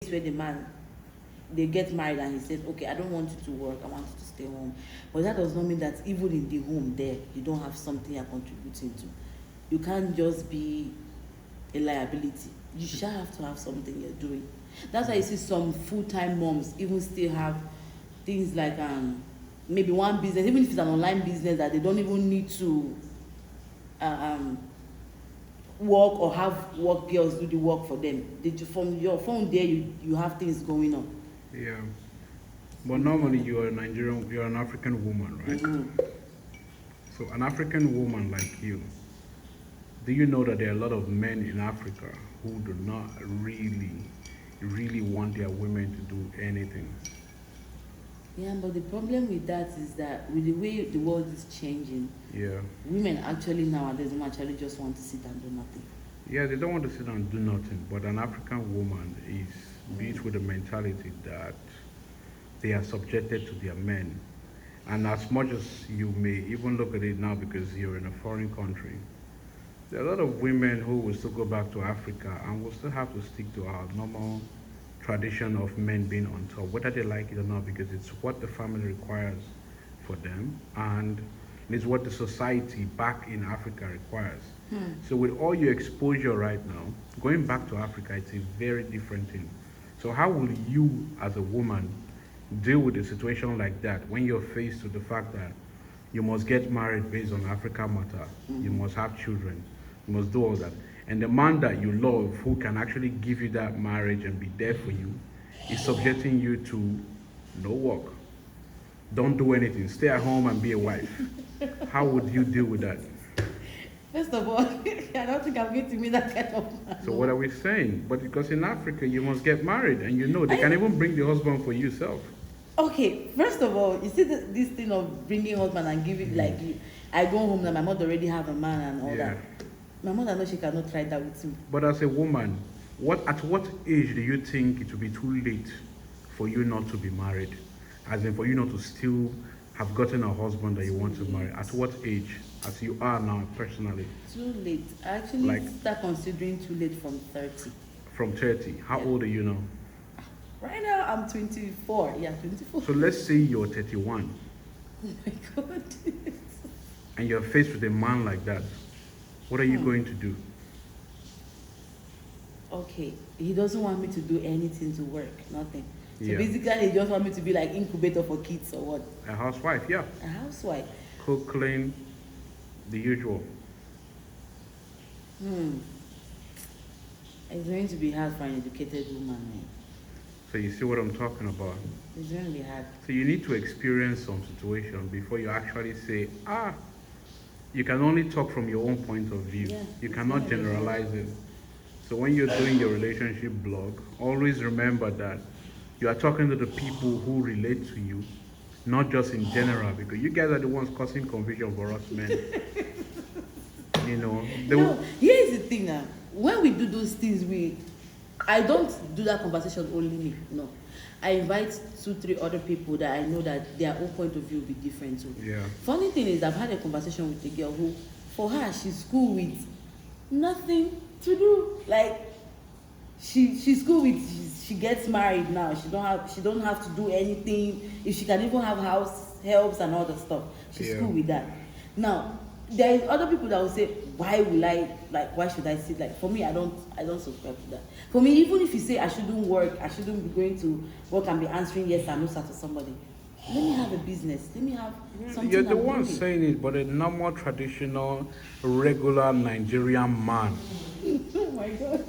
date where the man, they get married and he said, okay, I don't want you to work, I want you to stay home. But that does not mean that even in the home there, you don't have something you're contributing to. You can't just be a liability. You shall have to have something you're doing. That's why you see some full-time moms even still have things like maybe one business, even if it's an online business that they don't even need to work or have work girls do the work for them. From your phone there, you have things going on. Yeah. But normally you're a Nigerian, you're an African woman, right? Mm-hmm. So an African woman like you, do you know that there are a lot of men in Africa who do not really want their women to do anything? Yeah, but the problem with that is that with the way the world is changing, Yeah. women actually nowadays don't actually just want to sit and do nothing. Yeah, they don't want to sit and do nothing, but an African woman is built with a mentality that they are subjected to their men. And as much as you may even look at it now because you're in a foreign country, there are a lot of women who will still go back to Africa and will still have to stick to our normal tradition of men being on top, whether they like it or not, because it's what the family requires for them and it's what the society back in Africa requires. So with all your exposure right now, going back to Africa, it's a very different thing. So how will you as a woman deal with a situation like that when you're faced with the fact that you must get married based on African matter, you must have children, you must do all that, and the man that you love who can actually give you that marriage and be there for you is subjecting you to no work, don't do anything, stay at home and be a wife? How would you deal with that? First of all, I don't think I'm going to meet that kind of man. So what are we saying? But because in Africa you must get married, and you know they can even bring the husband for yourself. Okay, first of all, you see this thing of bringing husband and giving like you. I go home now, my mother already have a man and all Yeah. that. My mother knows she cannot try that with me. But as a woman, at what age do you think it will be too late for you not to be married? As in for you not to still have gotten a husband that you want to marry? At what age? As you are now personally? Too late. I actually Like- start considering too late from 30. From 30. How Yeah. old are you now? Right now I'm 24. Yeah, 24. So let's say you're 31 Oh my God. and you're faced with a man like that. What are you going to do? Okay, he doesn't want me to do anything to work, nothing. So Yeah. basically, he just want me to be like incubator for kids or what? A housewife, yeah. A housewife. Cook, clean, the usual. It's going to be hard for an educated woman, man. So you see what I'm talking about? It's going to be hard. So you need to experience some situation before you actually say, you can only talk from your own point of view. Yeah, You it's cannot gonna be generalize it. So when you're doing your relationship blog, always remember that you are talking to the people who relate to you, not just in general, because you guys are the ones causing confusion for us men. You know, No, here's the thing now. When we do those things, I don't do that conversation only me. No. I invite 2-3 other people that I know that their own point of view will be different too. Yeah. Funny thing is, I've had a conversation with a girl who, for her, she's cool with nothing to do. Like, she's cool with, she gets married now. She don't have to do anything. If she can even have house helps and all that stuff, she's Yeah. cool with that. Now, there is other people that will say, why should I sit? Like, for me, I don't subscribe to that. For me, even if you say I shouldn't work, I shouldn't be going to work and be answering yes and no to somebody, let me have a business. Let me have something. you're the I'm one doing. saying it, but a normal, traditional, regular Nigerian man. Oh my God.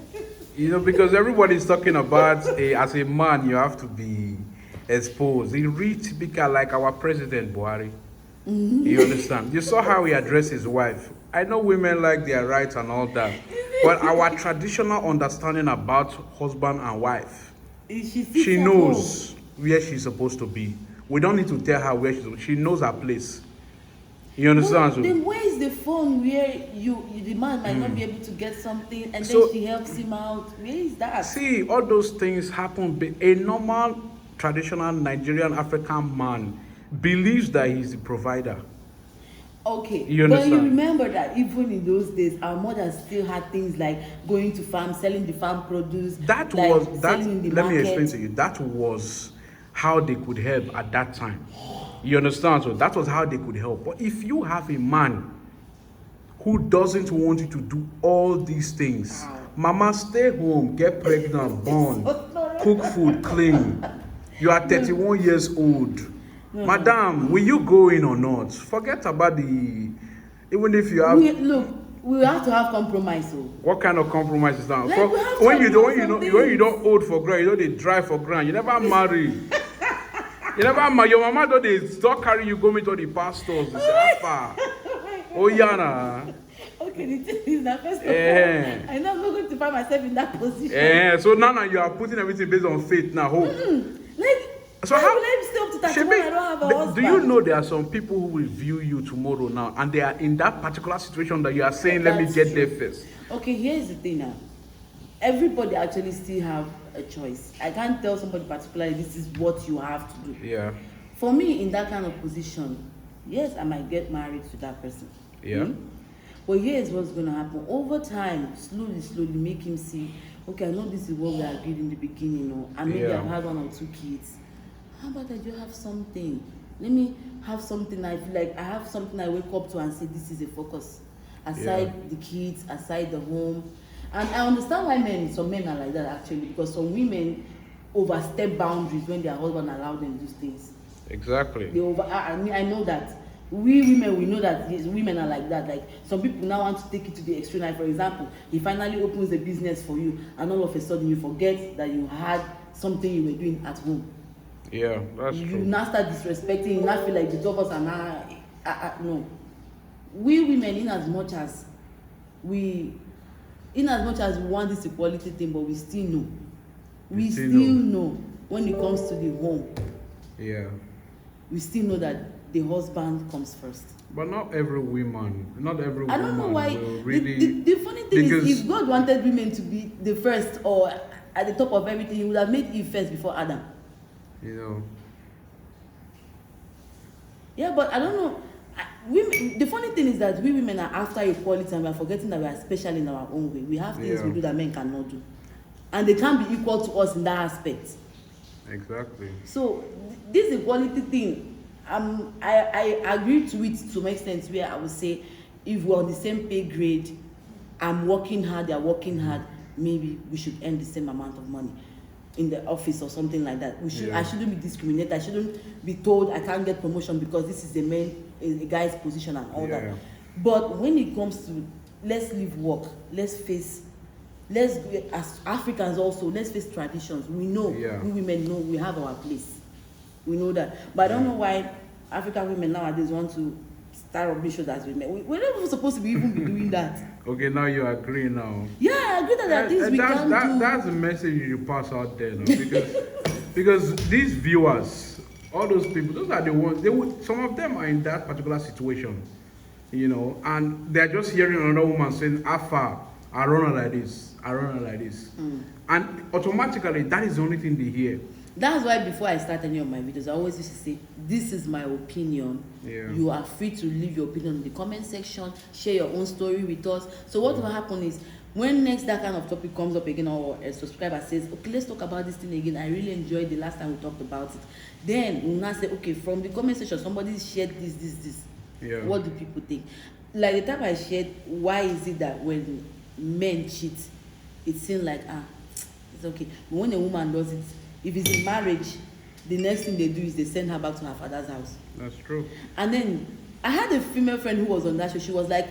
You know, because everybody's talking about as a man, you have to be exposed. He read typical like our president Buhari. You understand? You saw how he addressed his wife. I know women like their rights and all that, but our traditional understanding about husband and wife, she knows where she's supposed to be. We don't need to tell her where she knows her place. You understand? No, then where is the phone where the man might not be able to get something and So- then she helps him out? Where is that? See, all those things happen. A normal, traditional Nigerian African man believes that he's the provider. Okay, You but you understand? remember that even in those days, our mothers still had things like going to farm, selling the farm produce, That like was that. selling in the Let me explain market. to you. That was how they could help at that time. You understand? So that was how they could help. But if you have a man who doesn't want you to do all these things, Wow. mama, stay home, get pregnant, born, cook food, clean. You are 31 years old. Madam, will you go in or not? Forget about the. Even if you have. We look, we have to have compromise. So What kind of compromise is that? like we have to When you agree don't, on some when you things. don't hold for ground, you know they drive for ground. You never marry. You never marry. Your mama don't they start carry you go meet all the pastors. They say, Alpha. Oh Yana. Okay, the thing is that first of Eh. all, I'm not going to find myself in that position. So now you are putting everything based on faith now. Hope. Like, So why how? will I stay up to 31? Shebi, I don't have a do husband. you know there are some people who will view you tomorrow now, and they are in that particular situation that you are saying, "Let me That's get true. there first." Okay, here's the thing now. Everybody actually still have a choice. I can't tell somebody particularly this is what you have to do. Yeah. For me, in that kind of position, yes, I might get married to that person. Yeah. But here's what's going to happen. Over time, slowly, make him see, okay, I know this is what we agreed in the beginning, and maybe Yeah. I've had 1 or 2 kids. How about I do have something? Let me have something I feel like I have something I wake up to and say, this is a focus. Aside the kids, aside the home. And I understand why some men are like that actually, because some women overstep boundaries when their husband allow them to do things. Exactly. I mean, I know that we women, we know that these women are like that. Like some people now want to take it to the extreme. Like for example, he finally opens a business for you, and all of a sudden you forget that you had something you were doing at home. Yeah, that's You true. now start disrespecting. You now feel like the two of us are now. No, we women, in as much as we want this equality thing, but we still know. We still know when it comes to the home. Yeah. We still know that the husband comes first. But not every woman, I don't know why. will really. The funny thing because- is, if God wanted women to be the first or at the top of everything, He would have made Eve first before Adam. You know. Yeah, but I don't know. The funny thing is that we women are after equality, and we are forgetting that we are special in our own way. We have things we do that men cannot do, and they can't be equal to us in that aspect. Exactly. So this equality thing, I agree to it to some extent, where I would say if we're on the same pay grade, I'm working hard, they're working hard, maybe we should earn the same amount of money in the office or something like that. I shouldn't be discriminated. I shouldn't be told I can't get promotion because this is a guy's position and all that. But when it comes to let's leave work, as Africans also, let's face traditions. We know, we women know we have our place. We know that. But I don't know why African women nowadays want to start rubbish shows as women. We're not even supposed to be even be doing that. Okay, now you agree now. Yeah, I agree that there are things we can't do. That's the message you pass out there now, because these viewers, all those people, those are the ones. Some of them are in that particular situation, and they're just hearing another woman saying, "Alpha, I run her like this, I run her like this," and automatically that is the only thing they hear. That's why before I start any of my videos, I always used to say, this is my opinion. You are free to leave your opinion in the comment section, share your own story with us. So what will happen is, when next that kind of topic comes up again, or a subscriber says, okay, let's talk about this thing again, I really enjoyed the last time we talked about it, then we'll now say, okay, from the comment section, somebody shared this. What do people think? Like the time I shared, why is it that when men cheat, it seems like, it's okay. But when a woman does it, if it's in marriage, the next thing they do is they send her back to her father's house. That's true. And then I had a female friend who was on that show. She was like,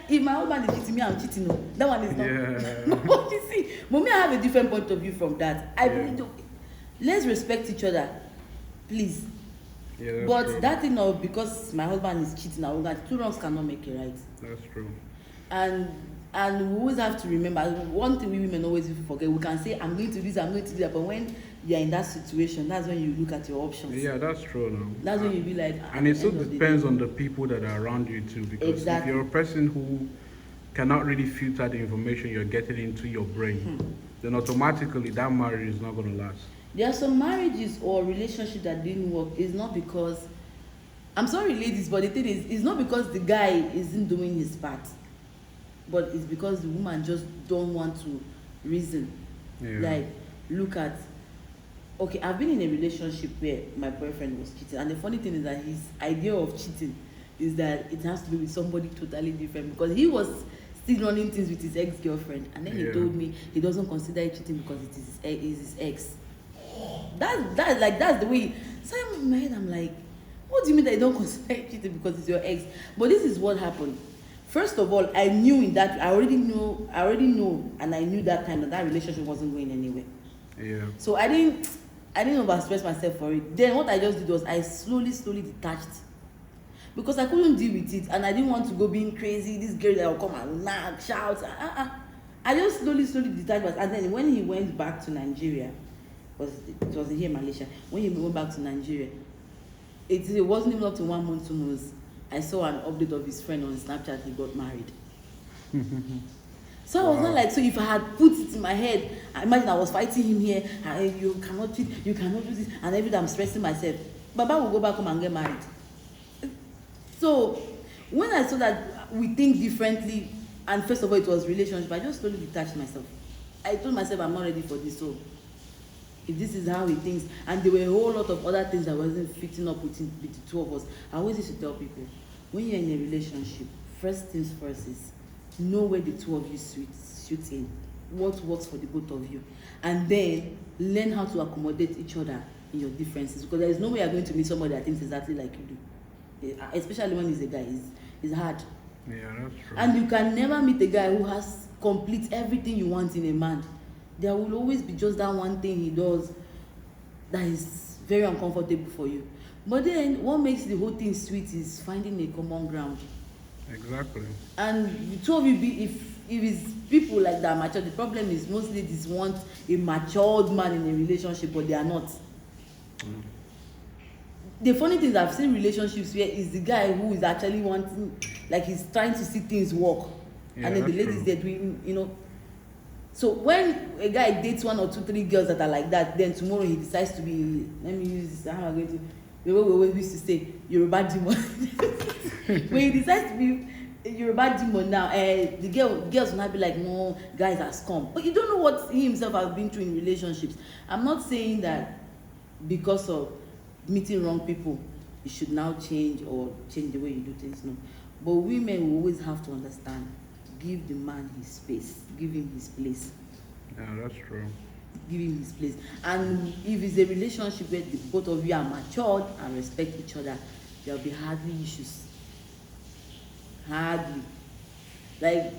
if my husband is cheating me, I'm cheating. No, that one is not. Yeah. But you see, but me, I have a different point of view from that. I really do. Let's respect each other, please. Yeah, but true. that thing of because my husband is cheating, two wrongs cannot make it right. That's true. And we always have to remember, one thing we women always forget, we can say, I'm going to do this, I'm going to do that, but when you're in that situation, that's when you look at your options. Yeah, that's true now. That's when you be like, and it still depends on the people that are around you too, because if you're a person who cannot really filter the information you're getting into your brain, then automatically that marriage is not going to last. There are some marriages or relationships that didn't work. It's not because I'm sorry, ladies, but the thing is, it's not because the guy isn't doing his part, but it's because the woman just don't want to reason. Yeah. Like, look at, okay, I've been in a relationship where my boyfriend was cheating, and the funny thing is that his idea of cheating is that it has to be with somebody totally different, because he was still running things with his ex-girlfriend, and then he Yeah. told me he doesn't consider it cheating because it is his ex. That's the way. So I'm in my head, I'm like, what do you mean that you don't consider it cheating because it's your ex? But this is what happened. First of all, I knew in that I already know, and I knew that time that relationship wasn't going anywhere. Yeah. So I didn't overstress myself for it. Then what I just did was I slowly detached, because I couldn't deal with it, and I didn't want to go being crazy. This girl that will come and nag, shout. I just slowly detached myself. And then when he went back to Nigeria, it was here in Malaysia. When he went back to Nigeria, it wasn't even up to 1 month, 2 months. I saw an update of his friend on Snapchat. He got married. So I was not like, so if I had put it in my head, I imagine I was fighting him here, and you cannot cheat, you cannot do this, and every day I'm stressing myself. Baba will go back home and get married. So when I saw that we think differently, and first of all it was relationship, I just slowly detached myself. I told myself I'm not ready for this. So if this is how he thinks, and there were a whole lot of other things that wasn't fitting up with the two of us. I always used to tell people, when you're in a relationship, first things first is know where the two of you suit in, what works for the both of you, and then learn how to accommodate each other in your differences, because there is no way you're going to meet somebody that thinks exactly like you do, especially when he's a guy. It's hard. Yeah, that's true. And you can never meet a guy who has complete everything you want in a man. There will always be just that one thing he does that is very uncomfortable for you. But then what makes the whole thing sweet is finding a common ground. Exactly. And the two of you, if it's people like that mature, the problem is most ladies want a matured man in a relationship, but they are not. The funny thing is, I've seen relationships where it's the guy who is actually wanting, like he's trying to see things work, Yeah, and then the that's ladies true. they're doing. So when a guy dates 1 or 2, 3 girls that are like that, then tomorrow he decides to be, let me use this, how am I going to, the way we always used to say, Yoruba demon. When he decides to be a Yoruba demon now, the girls will not be like, no, guys are scum. But you don't know what he himself has been through in relationships. I'm not saying that because of meeting wrong people, you should now change the way you do things. No. But women will always have to understand, give the man his space, give him his place. Yeah, that's true. Give him his place. And if it's a relationship where the both of you are matured and respect each other, there'll be hardly issues. Hardly. Like,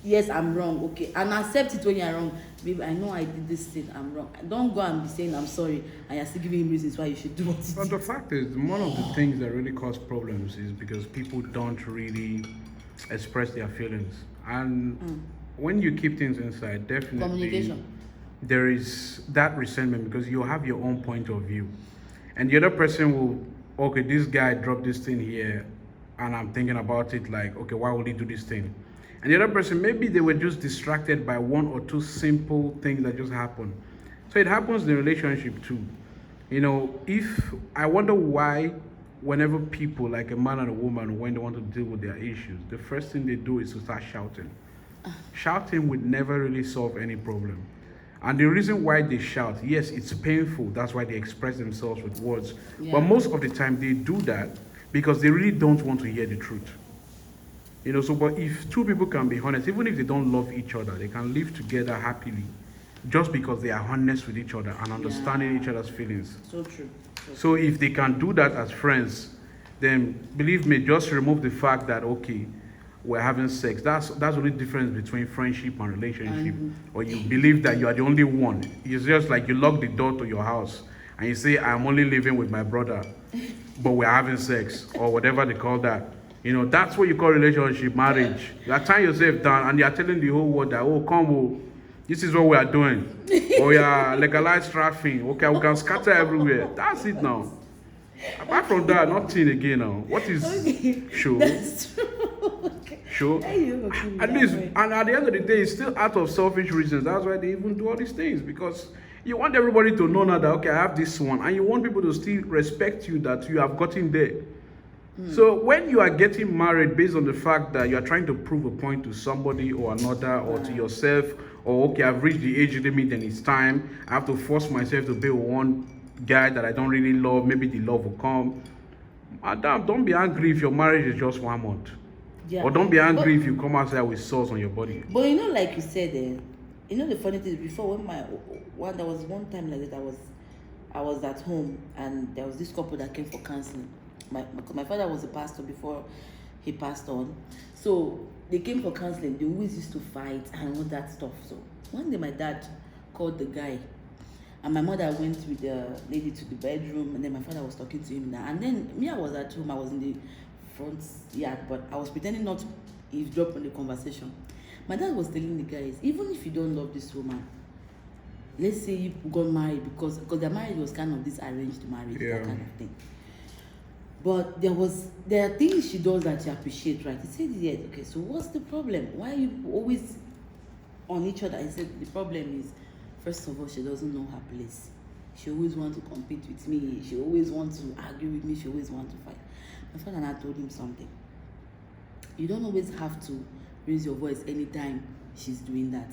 yes, I'm wrong, okay, and accept it when you're wrong. Babe, I know I did this thing, I'm wrong. Don't go and be saying I'm sorry and you're still giving him reasons why you should do what you But did. the fact is, one of the things that really cause problems is because people don't really express their feelings. And when you keep things inside, definitely Communication. there is that resentment, because you have your own point of view. And the other person will, okay, this guy dropped this thing here, and I'm thinking about it like, okay, why would he do this thing? And the other person, maybe they were just distracted by 1 or 2 simple things that just happened. So it happens in a relationship too. If I wonder why, whenever people, like a man and a woman, when they want to deal with their issues, the first thing they do is to start shouting. Shouting would never really solve any problem. And the reason why they shout, yes, it's painful. That's why they express themselves with words. Yeah. But most of the time, they do that because they really don't want to hear the truth. But if 2 people can be honest, even if they don't love each other, they can live together happily just because they are honest with each other and understanding each other's feelings. So true. So if they can do that as friends, then believe me, just remove the fact that, okay, we're having sex. That's the only difference between friendship and relationship. Or you believe that you are the only one. It's just like you lock the door to your house and you say, I'm only living with my brother, but we're having sex, or whatever they call that. That's what you call relationship, marriage. You are tying yourself down and you are telling the whole world that, oh, come, oh, this is what we are doing. Or we are legalized trafficking. Okay, we can scatter everywhere. That's it now. Apart from that, nothing again now. What is show? That's true. Okay. Show? Hey, you okay with At that least, way? and at the end of the day, it's still out of selfish reasons. That's why they even do all these things, because You want everybody to know now that okay, I have this one, and you want people to still respect you that you have gotten there. So when you are getting married based on the fact that you are trying to prove a point to somebody or another or to yourself, or okay, I've reached the age limit and it's time, I have to force myself to be with one guy that I don't really love, maybe the love will come. Madam, don't be angry if your marriage is just 1 month. Yeah. Or don't be But angry if you come outside with sores on your body. But like you said, the funny thing is before when there was one time like that, I was at home and there was this couple that came for counseling. My father was a pastor before he passed on, so they came for counseling. They always used to fight and all that stuff. So one day my dad called the guy, and my mother went with the lady to the bedroom, and then my father was talking to him now. And then me, I was at home. I was in the front yard, but I was pretending not to eavesdrop on the conversation. My dad was telling the guys, even if you don't love this woman, let's say you got married because their marriage was kind of this arranged marriage, that kind of thing. But there are things she does that you appreciate, right? He said, yeah, okay, so what's the problem? Why are you always on each other? I said, the problem is, first of all, she doesn't know her place. She always wants to compete with me. She always wants to argue with me. She always wants to fight. My father and I told him something. You don't always have to raise your voice anytime she's doing that.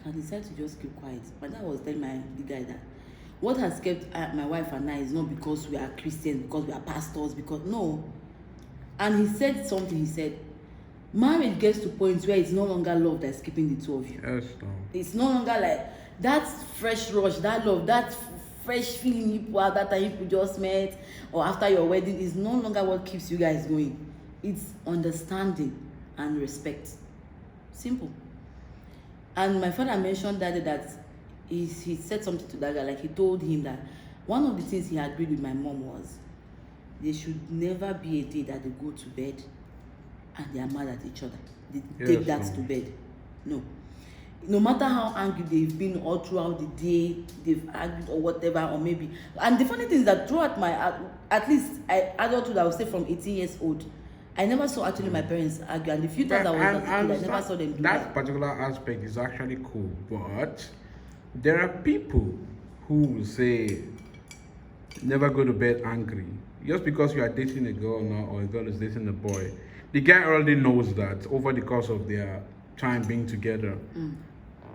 You can decide to just keep quiet. My dad was telling the guy that what has kept my wife and I is not because we are Christians, because we are pastors, because no. And he said something. He said, marriage gets to points where it's no longer love that's keeping the two of you. Yes, no. It's no longer like that fresh rush, that love, that fresh feeling you put out that time you just met or after your wedding is no longer what keeps you guys going. It's understanding and respect. Simple. And my father mentioned that he said something to that guy, like he told him that one of the things he agreed with my mom was there should never be a day that they go to bed and they are mad at each other. They take that to bed. No matter how angry they've been all throughout the day, they've argued or whatever, or maybe. And the funny thing is that throughout my, at least adulthood, I would say from 18 years old, I never saw actually my parents argue. And the few times I was at school, I never saw them do that. That particular aspect is actually cool, but there are people who will say, never go to bed angry. Just because you are dating a girl now or a girl is dating a boy, the guy already knows that over the course of their time being together.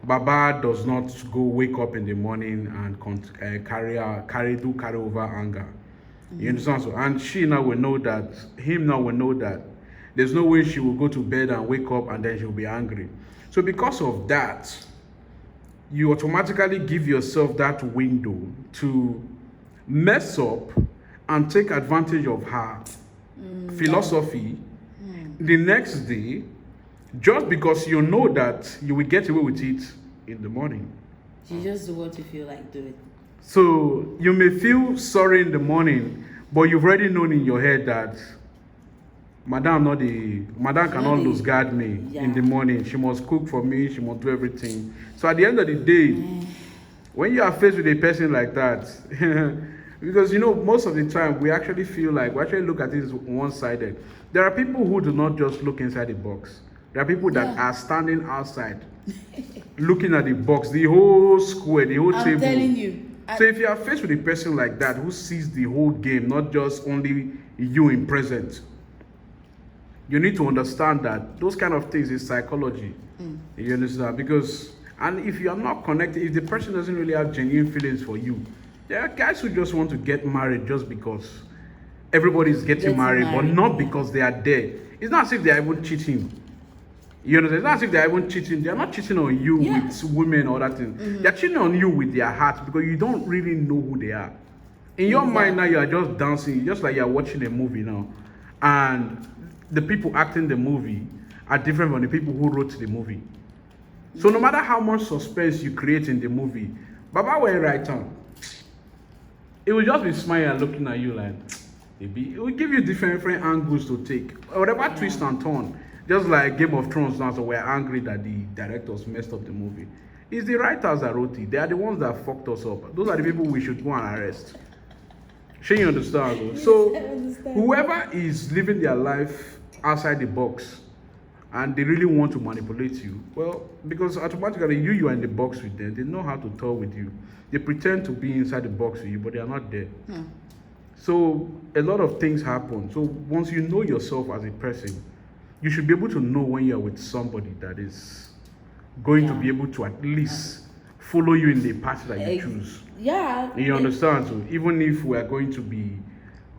Baba does not go wake up in the morning and carry over anger. You understand? So, and she now will know that, him now will know that there's no way she will go to bed and wake up and then she'll be angry. So because of that, you automatically give yourself that window to mess up and take advantage of her philosophy the next day, just because you know that you will get away with it in the morning. You just do what you feel like doing. So you may feel sorry in the morning, but you've already known in your head that Madam cannot lose guard me in the morning. She must cook for me. She must do everything. So at the end of the day, when you are faced with a person like that, because most of the time we actually look at it as one-sided. There are people who do not just look inside the box. There are people that are standing outside, looking at the box, the whole square, the whole table. I'm telling you. So if you are faced with a person like that who sees the whole game, not just only you in present, you need to understand that those kind of things is psychology. You understand? And if you are not connected, if the person doesn't really have genuine feelings for you, there are guys who just want to get married just because everybody's getting married, but not because they are there. It's not as if they are even cheating. You understand? It's not as if they are even cheating. They are not cheating on you with women or that thing. They are cheating on you with their heart because you don't really know who they are. In your mind now, you are just dancing, just like you are watching a movie now. And the people acting the movie are different from the people who wrote the movie. So no matter how much suspense you create in the movie, Baba will right on. It will just be smiling and looking at you like, it will give you different angles to take. Whatever twist and turn. Just like Game of Thrones now, so we're angry that the directors messed up the movie. It's the writers that wrote it. They are the ones that fucked us up. Those are the people we should go and arrest. Sure, you understand? Yes, so I understand. whoever is living their life outside the box and they really want to manipulate you, well, because automatically you are in the box with them, they know how to talk with you. They pretend to be inside the box with you, but they are not there. So a lot of things happen. So once you know yourself as a person, you should be able to know when you're with somebody that is going to be able to at least follow you in the path that you choose. Yeah. You understand? So even if we are going to be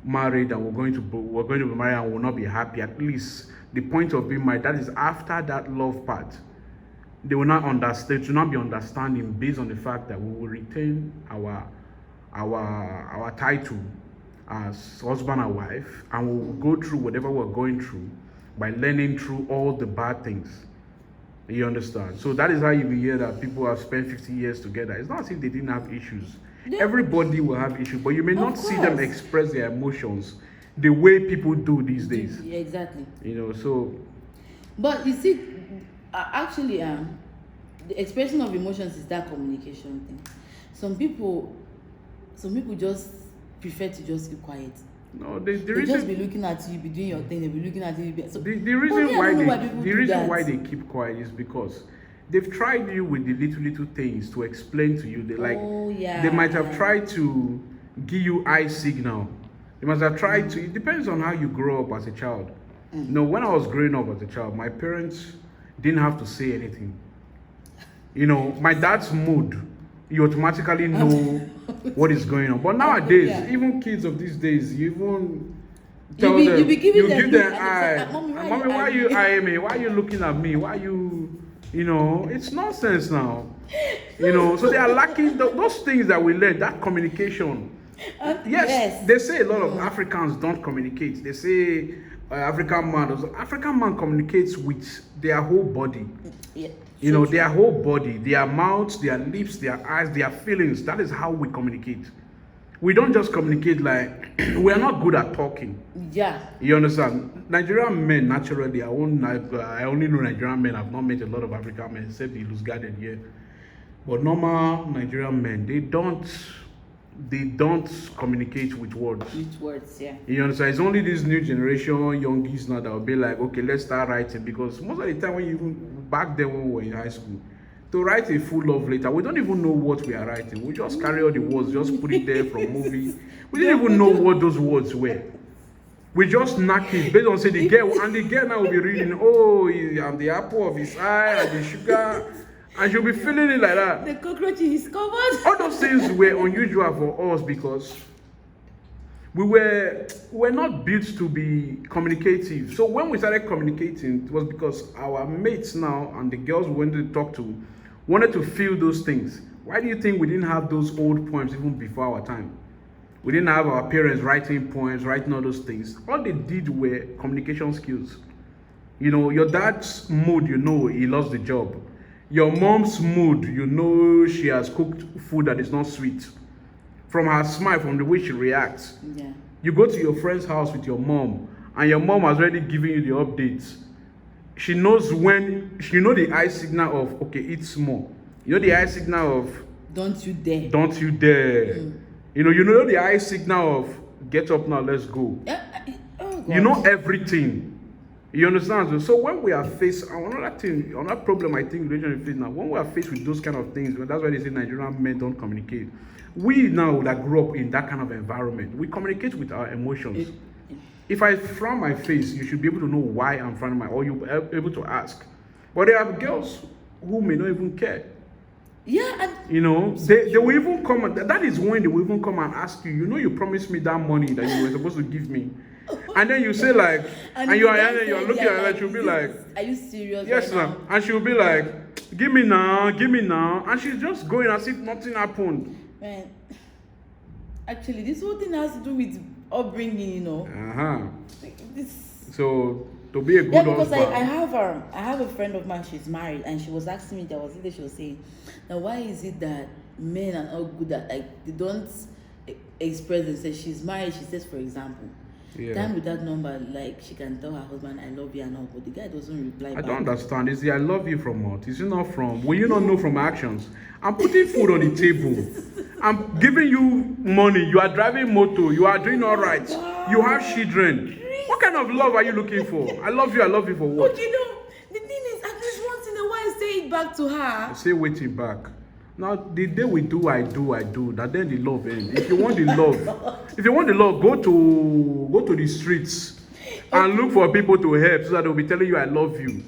married and we're going to be married and we'll not be happy, at least the point of being married, that is after that love part, they will not understand, to not be understanding based on the fact that we will retain our title as husband and wife, and we will go through whatever we're going through by learning through all the bad things. You understand? So that is how you will hear that people have spent 50 years together. It's not as if they didn't have issues. Yeah. Everybody will have issues, but you may not see them express their emotions the way people do these days. Yeah, exactly. You know, so. But you see, actually, the expression of emotions is that communication thing. Some people just prefer to just be quiet. No, they just be looking at you, be doing your thing. They be looking at you. So, the reason why they keep quiet is because they've tried you with the little things to explain to you. They might have tried to give you eye signal. They must have tried to. It depends on how you grow up as a child. You know, when I was growing up as a child, my parents didn't have to say anything. You know, my dad's mood, you automatically know what is going on. But nowadays, even kids of these days, you even tell them, you give them eye. Mommy, why are you eyeing me? Why are you looking at me? Why are you, you know, it's nonsense now. You know, so they are lacking those things that we learn, that communication. Yes, they say a lot of Africans don't communicate. They say African man communicates with their whole body. Yeah. You know, their whole body, their mouths, their lips, their eyes, their feelings. That is how we communicate. We don't just communicate like, we are not good at talking. Yeah. You understand? Nigerian men, naturally, I only know Nigerian men. I've not met a lot of African men, except the loose garden here. But normal Nigerian men, they don't communicate with words. With words, yeah. You understand? It's only this new generation, youngies now, that will be like, okay, let's start writing. Because most of the time, back then when we were in high school, to write a full love letter, we don't even know what we are writing. We just carry all the words, just put it there from movie. We didn't even know what those words were. We just knock it based on say the girl now will be reading, oh, I'm the apple of his eye, and the sugar. And she'll be feeling it like that. The cockroach in his cupboard. All those things were unusual for us because we were not built to be communicative. So when we started communicating, it was because our mates now and the girls we wanted to talk to wanted to feel those things. Why do you think we didn't have those old poems even before our time? We didn't have our parents writing poems, writing all those things. All they did were communication skills. You know, your dad's mood, you know, he lost the job. Your mom's mood, you know she has cooked food that is not sweet. From her smile, from the way she reacts. Yeah. You go to your friend's house with your mom, and your mom has already given you the updates. She knows the eye signal of, okay, eat small. You know the eye signal of, don't you dare. Don't you dare. You know the eye signal of, get up now, let's go. You know everything. You understand? So when we are faced, another problem I think relationship face now, when we are faced with those kind of things, that's why they say Nigerian men don't communicate. We now that grew up in that kind of environment, we communicate with our emotions. If I frown my face, you should be able to know why I'm frowning or you'll be able to ask. But there are girls who may not even care. Yeah. You know, they will even come, that is when they will even come and ask you, you know, you promised me that money that you were supposed to give me. And then you say like, and you are looking at her, she'll be like, are you serious? Yes, ma'am. And she'll be like, give me now. And she's just going as if nothing happened. Man, actually, this whole thing has to do with upbringing, you know. So to be a good because husband. I have a friend of mine. She's married, and she was asking me. She was saying, now why is it that men are not good at they don't express themselves? She's married. She says, for example. Yeah. Time with that number, like she can tell her husband, I love you and all, but the guy doesn't reply back. I don't understand. Is the I love you from what? Is it not from? Will you not know from actions? I'm putting food on the table. I'm giving you money. You are driving motor. You are doing all right. You have children. What kind of love are you looking for? I love you for what? But you know, back to her. Say waiting back. Now the day we do, I do, that then the love end. If you want the love, go to the streets and look for people to help so that they'll be telling you I love you.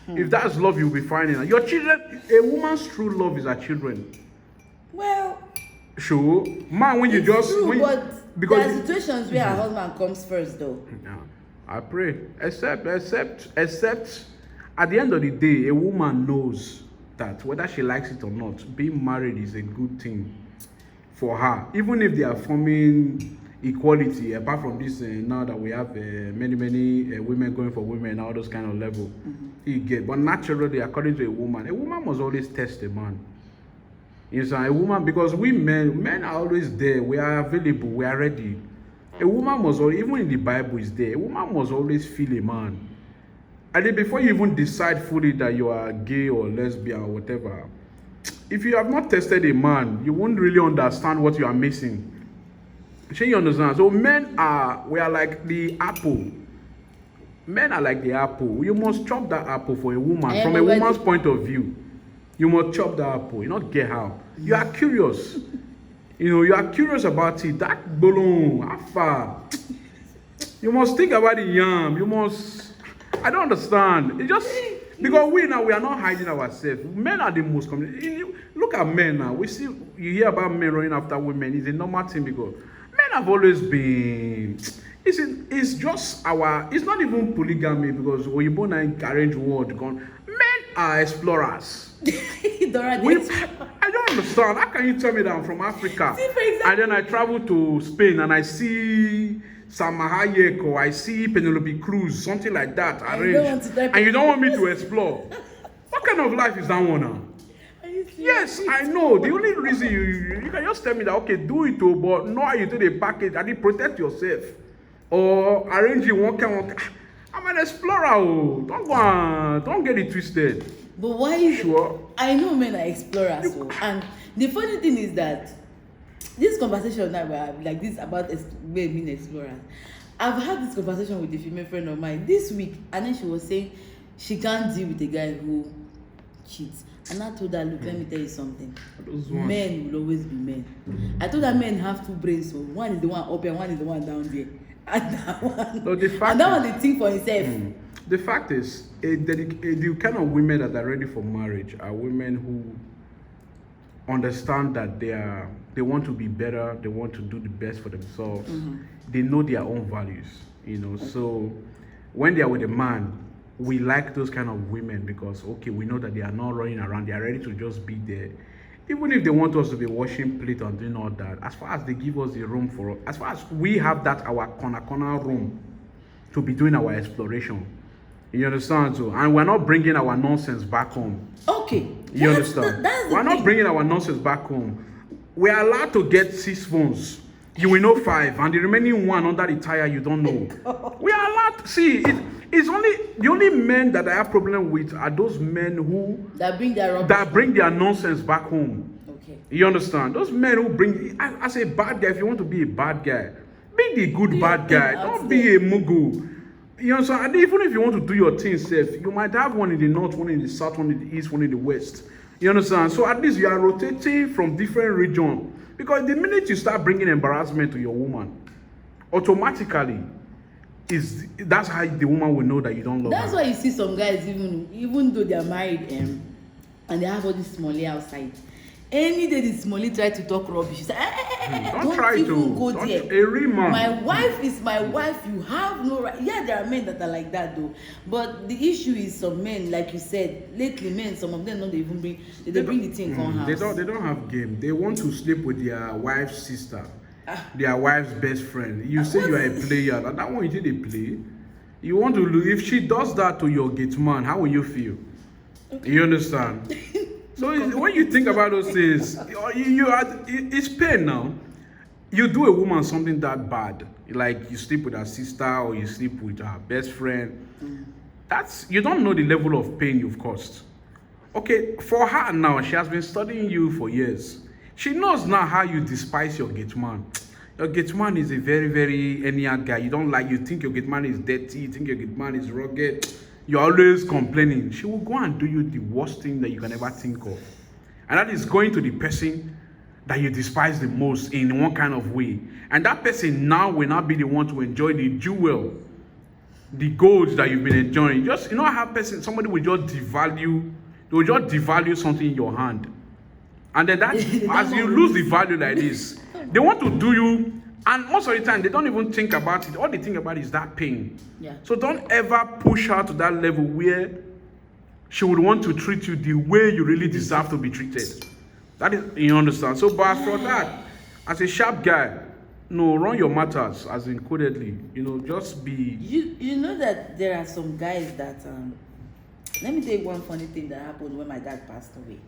If that's love, you'll be finding it. Your children, a woman's true love is her children. Well, sure. Man, when you just true, but because there are situations where her husband comes first though. Yeah, I pray. Except at the end of the day, a woman knows that whether she likes it or not, being married is a good thing for her. Even if they are forming equality, apart from this, now that we have many women going for women, all those kind of level, you get. But naturally, according to a woman must always test a man. You know, a woman, because we men are always there. We are available. We are ready. A woman must always, even in the Bible is there. A woman must always feel a man. And then before you even decide fully that you are gay or lesbian or whatever, if you have not tested a man, you won't really understand what you are missing. Sure, you understand? So we are like the apple. Men are like the apple. You must chop that apple for a woman. From a woman's point of view, you must chop that apple. You not get how. You are curious. You are curious about it. That balloon, how far? You must think about the yam. You must. I don't understand. It just because we are not hiding ourselves. Men are the most common. Look at men now. You hear about men running after women. It's a normal thing because men have always been. It's just it's not even polygamy because when you born in arranged world gone. Men are explorers. I don't understand. How can you tell me that I'm from Africa? And then I travel to Spain and I see Salma Hayek or I see Penelope Cruz, something like that, arranged. And you don't want me to explore. What kind of life is that one now? Yes, I know. The only reason you can just tell me that, okay, do it, but no, you do the package. I did protect yourself. Or arrange it one kind. I'm an explorer. Don't get it twisted. But why? Sure. I know men are explorers. And the funny thing is that this conversation that we have, like this about men being explorers, I've had this conversation with a female friend of mine this week, and then she was saying she can't deal with a guy who cheats. And I told her, look, let me tell you something. Men will always be men. I told her men have two brains, so one is the one up and one is the one down there. And that one, no, they think for himself. The fact is, the kind of women that are ready for marriage are women who understand that they want to be better, they want to do the best for themselves. They know their own values, So when they are with a man, we like those kind of women because, okay, we know that they are not running around, they are ready to just be there. Even if they want us to be washing plate and doing all that, as far as they give us the room for us, as far as we have that our corner room to be doing our exploration, you understand? So, and we're not bringing our nonsense back home. Okay. You understand? We're not bringing our nonsense back home. We are allowed to get 6 phones. You will know 5, and the remaining one under the tire you don't know. We are allowed to see it. It's only the only men that I have problem with are those men who that bring their nonsense back home. Okay. You understand? Those men who bring as a bad guy, if you want to be a bad guy, be the good bad guy. Don't be a mugu. You understand? And even if you want to do your thing safe, you might have one in the north, one in the south, one in the east, one in the west. You understand? So at least you are rotating from different regions. Because the minute you start bringing embarrassment to your woman, automatically, that's how the woman will know that you don't love her. That's why you see some guys, even though they are married and they have all this smolly outside. Any day the smolly try to talk rubbish, she say, don't try to go there. My wife is my wife. You have no right. Yeah, there are men that are like that though. But the issue is some men, like you said, lately men, some of them don't even bring. They bring the thing on house. They don't have game. They want to sleep with their wife's sister. Their wife's best friend. You say you are a player, and that one you did a play. You want to lose. If she does that to your gate man, how will you feel? Okay. You understand? So when you think about those things, it's pain now. You do a woman something that bad, like you sleep with her sister or you sleep with her best friend. You don't know the level of pain you've caused. Okay, for her now, she has been studying you for years. She knows now how you despise your gate man. Your gate man is a very, very anyhow guy. You think your gate man is dirty, you think your gate man is rugged. you're always complaining, she will go and do you the worst thing that you can ever think of. And that is going to the person that you despise the most in one kind of way. And that person now will not be the one to enjoy the jewel, the gold that you've been enjoying. Just, you know, I have person, somebody will just devalue, they will just devalue something in your hand. And then that, as you lose the value like this, they want to do you, and most of the time, they don't even think about it. All they think about is that pain. Yeah. So don't ever push her to that level where she would want to treat you the way you really deserve to be treated. That is, you understand? So, but for that, as a sharp guy, no, run your matters as in codedly. You know, just be. You know that there are some guys that let me tell you one funny thing that happened when my dad passed away.